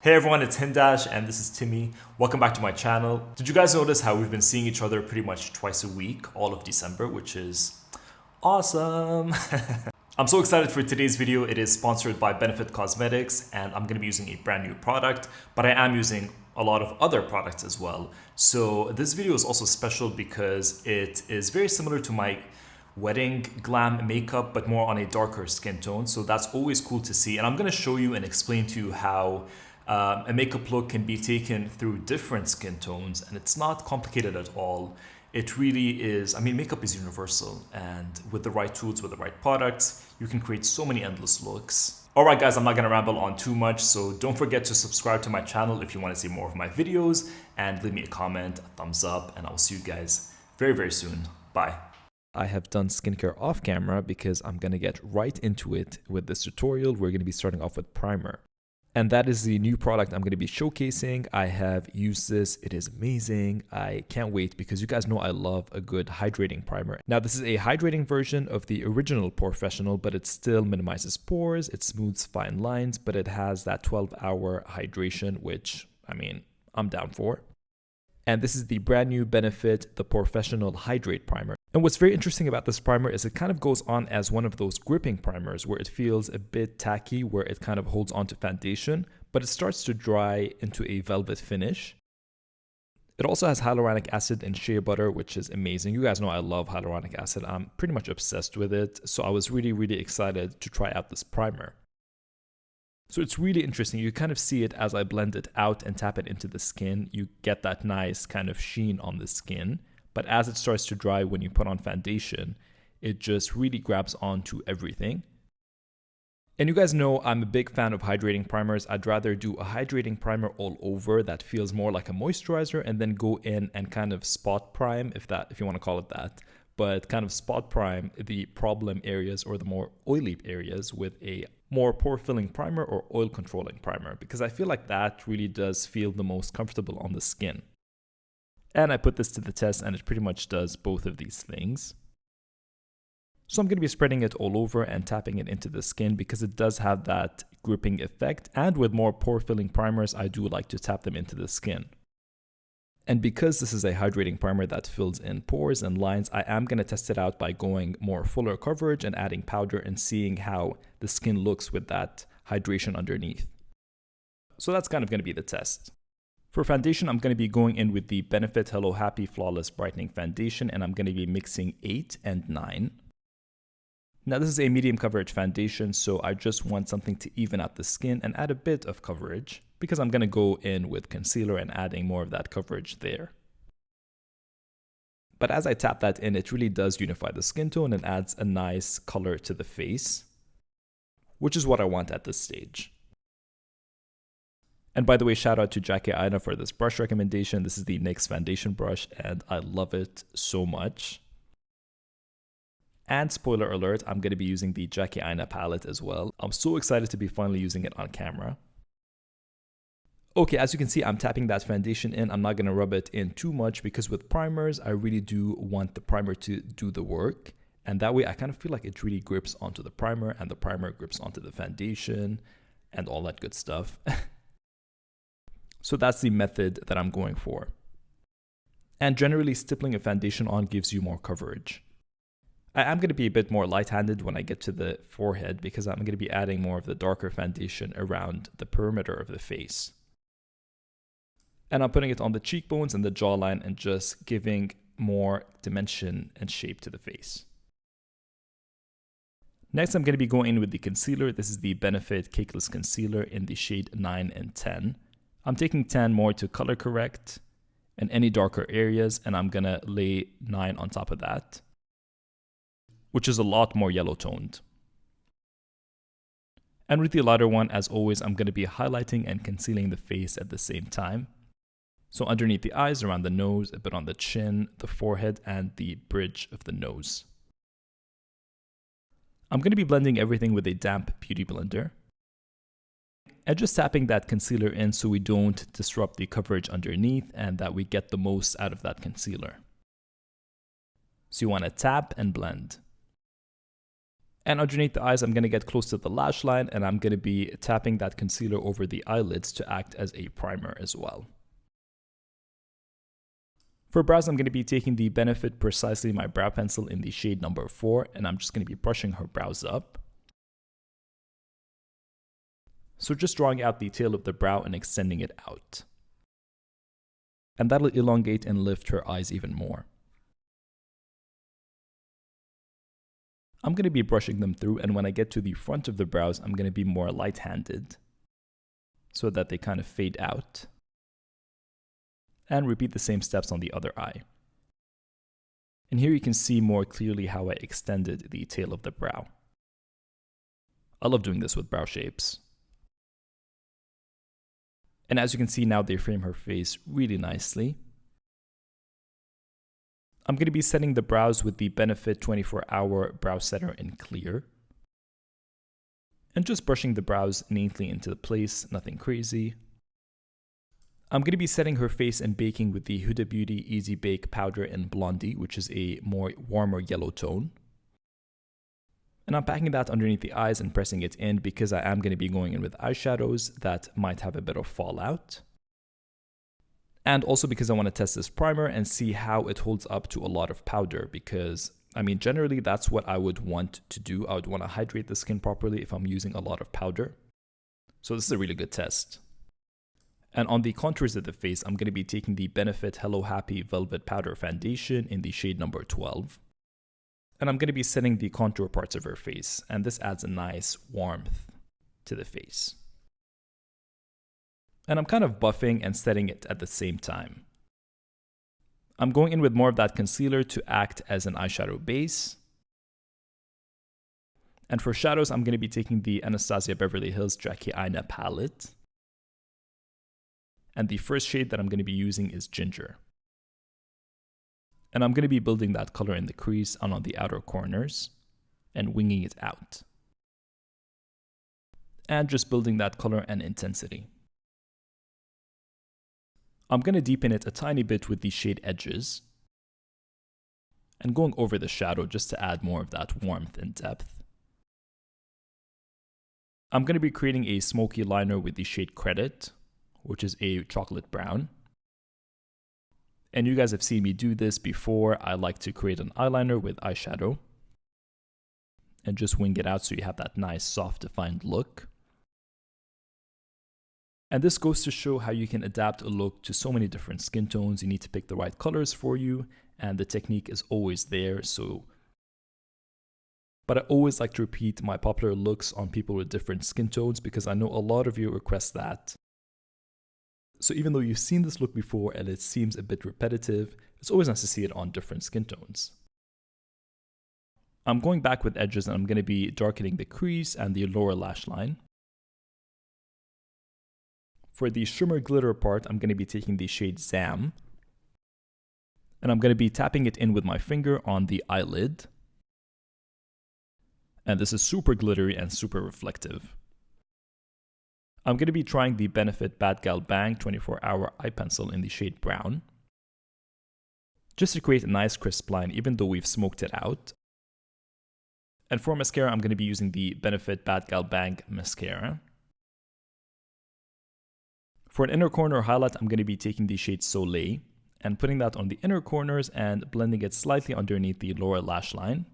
Hey everyone, it's Hindash and this is Timmy. Welcome back to my channel. Did you guys notice how we've been seeing each other pretty much twice a week, all of December, which is awesome. I'm so excited for today's video. It is sponsored by Benefit Cosmetics and I'm going to be using a brand new product, but I am using a lot of other products as well. So this video is also special because it is very similar to my wedding glam makeup, but more on a darker skin tone. So that's always cool to see. And I'm going to show you and explain to you how a makeup look can be taken through different skin tones, and it's not complicated at all. It really is. I mean, makeup is universal, and with the right tools, with the right products, you can create so many endless looks. Alright guys, I'm not gonna ramble on too much, so don't forget to subscribe to my channel if you want to see more of my videos, and leave me a comment, a thumbs up, and I'll see you guys very, very soon. Bye. I have done skincare off camera because I'm gonna get right into it with this tutorial. We're gonna be starting off with primer. And that is the new product I'm going to be showcasing. I have used this. It is amazing. I can't wait because you guys know I love a good hydrating primer. Now, this is a hydrating version of the original POREfessional, but it still minimizes pores. It smooths fine lines, but it has that 12-hour hydration, which, I mean, I'm down for. And this is the brand new Benefit, the POREfessional Hydrate Primer. And what's very interesting about this primer is it kind of goes on as one of those gripping primers where it feels a bit tacky, where it kind of holds onto foundation, but it starts to dry into a velvet finish. It also has hyaluronic acid and shea butter, which is amazing. You guys know I love hyaluronic acid. I'm pretty much obsessed with it. So I was really, really excited to try out this primer. So it's really interesting. You kind of see it as I blend it out and tap it into the skin. You get that nice kind of sheen on the skin. But as it starts to dry when you put on foundation, it just really grabs onto everything. And you guys know I'm a big fan of hydrating primers. I'd rather do a hydrating primer all over that feels more like a moisturizer and then go in and kind of spot prime, if you want to call it that, but kind of spot prime the problem areas or the more oily areas with a more pore filling primer or oil controlling primer, because I feel like that really does feel the most comfortable on the skin. And I put this to the test and it pretty much does both of these things. So I'm going to be spreading it all over and tapping it into the skin because it does have that gripping effect. And with more pore filling primers, I do like to tap them into the skin. And because this is a hydrating primer that fills in pores and lines, I am going to test it out by going more fuller coverage and adding powder and seeing how the skin looks with that hydration underneath. So that's kind of going to be the test. For foundation, I'm going to be going in with the Benefit Hello Happy Flawless Brightening Foundation, and I'm going to be mixing 8 and 9. Now this is a medium coverage foundation, so I just want something to even out the skin and add a bit of coverage because I'm going to go in with concealer and adding more of that coverage there. But as I tap that in, it really does unify the skin tone and adds a nice color to the face, which is what I want at this stage. And by the way, shout out to Jackie Aina for this brush recommendation. This is the NYX foundation brush and I love it so much. And spoiler alert, I'm going to be using the Jackie Aina palette as well. I'm so excited to be finally using it on camera. Okay, as you can see, I'm tapping that foundation in. I'm not going to rub it in too much because with primers, I really do want the primer to do the work. And that way I kind of feel like it really grips onto the primer and the primer grips onto the foundation and all that good stuff. So that's the method that I'm going for. And generally, stippling a foundation on gives you more coverage. I am going to be a bit more light-handed when I get to the forehead because I'm going to be adding more of the darker foundation around the perimeter of the face. And I'm putting it on the cheekbones and the jawline and just giving more dimension and shape to the face. Next, I'm going to be going in with the concealer. This is the Benefit Cakeless Concealer in the shade 9 and 10. I'm taking 10 more to color correct in any darker areas, and I'm gonna lay 9 on top of that, which is a lot more yellow toned. And with the lighter one, as always, I'm gonna be highlighting and concealing the face at the same time. So underneath the eyes, around the nose, a bit on the chin, the forehead, and the bridge of the nose. I'm gonna be blending everything with a damp beauty blender. And just tapping that concealer in so we don't disrupt the coverage underneath and that we get the most out of that concealer. So you want to tap and blend. And underneath the eyes, I'm going to get close to the lash line and I'm going to be tapping that concealer over the eyelids to act as a primer as well. For brows, I'm going to be taking the Benefit Precisely My Brow Pencil in the shade number 4, and I'm just going to be brushing her brows up. So just drawing out the tail of the brow and extending it out. And that'll elongate and lift her eyes even more. I'm going to be brushing them through, and when I get to the front of the brows, I'm going to be more light-handed so that they kind of fade out. And repeat the same steps on the other eye. And here you can see more clearly how I extended the tail of the brow. I love doing this with brow shapes. And as you can see now, they frame her face really nicely. I'm going to be setting the brows with the Benefit 24-Hour Brow Setter in clear. And just brushing the brows neatly into place, nothing crazy. I'm going to be setting her face and baking with the Huda Beauty Easy Bake Powder in Blondie, which is a more warmer yellow tone. And I'm packing that underneath the eyes and pressing it in because I am going to be going in with eyeshadows that might have a bit of fallout. And also because I want to test this primer and see how it holds up to a lot of powder, because I mean generally that's what I would want to do. I would want to hydrate the skin properly if I'm using a lot of powder. So this is a really good test. And on the contours of the face, I'm going to be taking the Benefit Hello Happy Velvet Powder Foundation in the shade number 12. And I'm going to be setting the contour parts of her face, and this adds a nice warmth to the face. And I'm kind of buffing and setting it at the same time. I'm going in with more of that concealer to act as an eyeshadow base. And for shadows, I'm going to be taking the Anastasia Beverly Hills Jackie Aina palette. And the first shade that I'm going to be using is Ginger. And I'm going to be building that color in the crease and on the outer corners and winging it out. And just building that color and intensity. I'm going to deepen it a tiny bit with the shade Edges and going over the shadow just to add more of that warmth and depth. I'm going to be creating a smoky liner with the shade Credit, which is a chocolate brown. And you guys have seen me do this before. I like to create an eyeliner with eyeshadow and just wing it out so you have that nice soft defined look. And this goes to show how you can adapt a look to so many different skin tones. You need to pick the right colors for you, and the technique is always there. But I always like to repeat my popular looks on people with different skin tones because I know a lot of you request that. So even though you've seen this look before and it seems a bit repetitive, it's always nice to see it on different skin tones. I'm going back with edges and I'm going to be darkening the crease and the lower lash line. For the shimmer glitter part, I'm going to be taking the shade Zam. And I'm going to be tapping it in with my finger on the eyelid. And this is super glittery and super reflective. I'm going to be trying the Benefit Bad Gal Bang 24-Hour Eye Pencil in the shade Brown, just to create a nice crisp line even though we've smoked it out. And for mascara, I'm going to be using the Benefit Bad Gal Bang Mascara. For an inner corner highlight, I'm going to be taking the shade Soleil and putting that on the inner corners and blending it slightly underneath the lower lash line.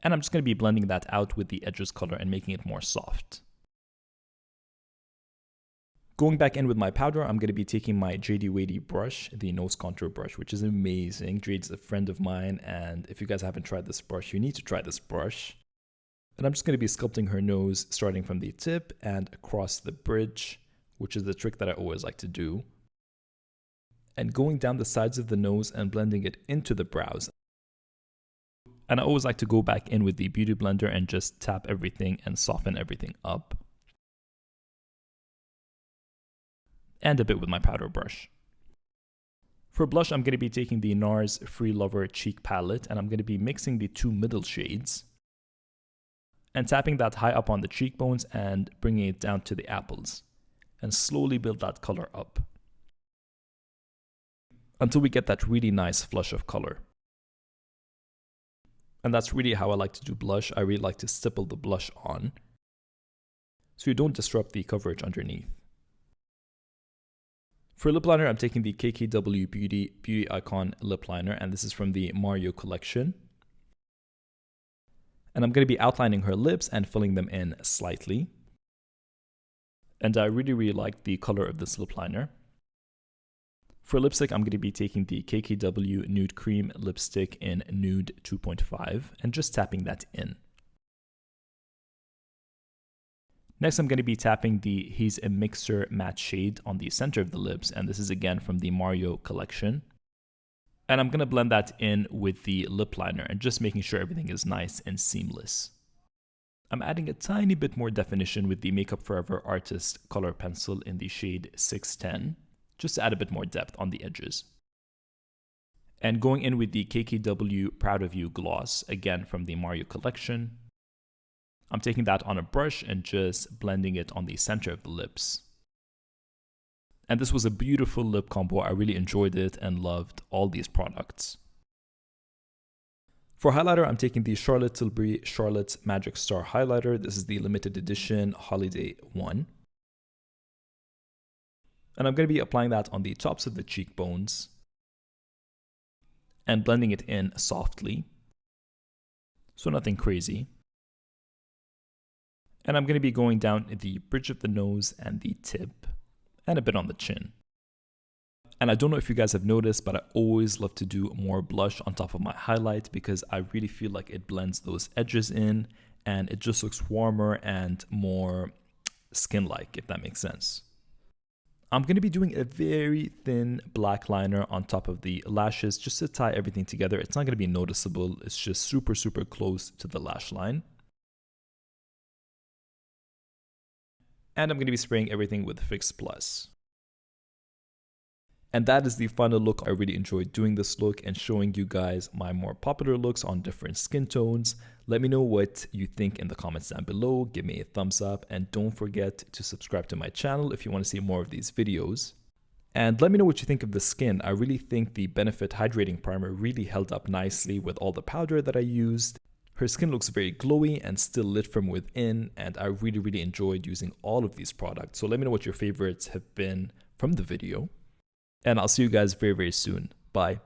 And I'm just going to be blending that out with the edges color and making it more soft. Going back in with my powder, I'm going to be taking my JD Wadey brush, the nose contour brush, which is amazing. Jade's a friend of mine, and if you guys haven't tried this brush, you need to try this brush. And I'm just going to be sculpting her nose starting from the tip and across the bridge, which is the trick that I always like to do. And going down the sides of the nose and blending it into the brows. And I always like to go back in with the Beauty Blender and just tap everything and soften everything up. And a bit with my powder brush. For blush, I'm going to be taking the NARS Free Lover Cheek Palette, and I'm going to be mixing the two middle shades and tapping that high up on the cheekbones and bringing it down to the apples and slowly build that color up until we get that really nice flush of color. And that's really how I like to do blush. I really like to stipple the blush on, so you don't disrupt the coverage underneath. For lip liner, I'm taking the KKW Beauty Icon Lip Liner, and this is from the Mario collection. And I'm going to be outlining her lips and filling them in slightly. And I really like the color of this lip liner. For lipstick, I'm going to be taking the KKW Nude Cream Lipstick in Nude 2.5 and just tapping that in. Next, I'm going to be tapping the He's a Mixer matte shade on the center of the lips, and this is again from the Mario collection. And I'm going to blend that in with the lip liner and just making sure everything is nice and seamless. I'm adding a tiny bit more definition with the Makeup Forever Artist Color Pencil in the shade 610, just to add a bit more depth on the edges. And going in with the KKW Proud of You Gloss, again from the Mario collection. I'm taking that on a brush and just blending it on the center of the lips. And this was a beautiful lip combo. I really enjoyed it and loved all these products. For highlighter, I'm taking the Charlotte Tilbury Charlotte Magic Star Highlighter. This is the limited edition Holiday 1. And I'm going to be applying that on the tops of the cheekbones and blending it in softly, so nothing crazy. And I'm going to be going down the bridge of the nose and the tip and a bit on the chin. And I don't know if you guys have noticed, but I always love to do more blush on top of my highlight because I really feel like it blends those edges in and it just looks warmer and more skin-like, if that makes sense. I'm going to be doing a very thin black liner on top of the lashes just to tie everything together. It's not going to be noticeable. It's just super close to the lash line. And I'm going to be spraying everything with Fix Plus. And that is the final look. I really enjoyed doing this look and showing you guys my more popular looks on different skin tones. Let me know what you think in the comments down below. Give me a thumbs up and don't forget to subscribe to my channel if you want to see more of these videos. And let me know what you think of the skin. I really think the Benefit Hydrating Primer really held up nicely with all the powder that I used. Her skin looks very glowy and still lit from within, and I really enjoyed using all of these products. So let me know what your favorites have been from the video. And I'll see you guys very soon. Bye.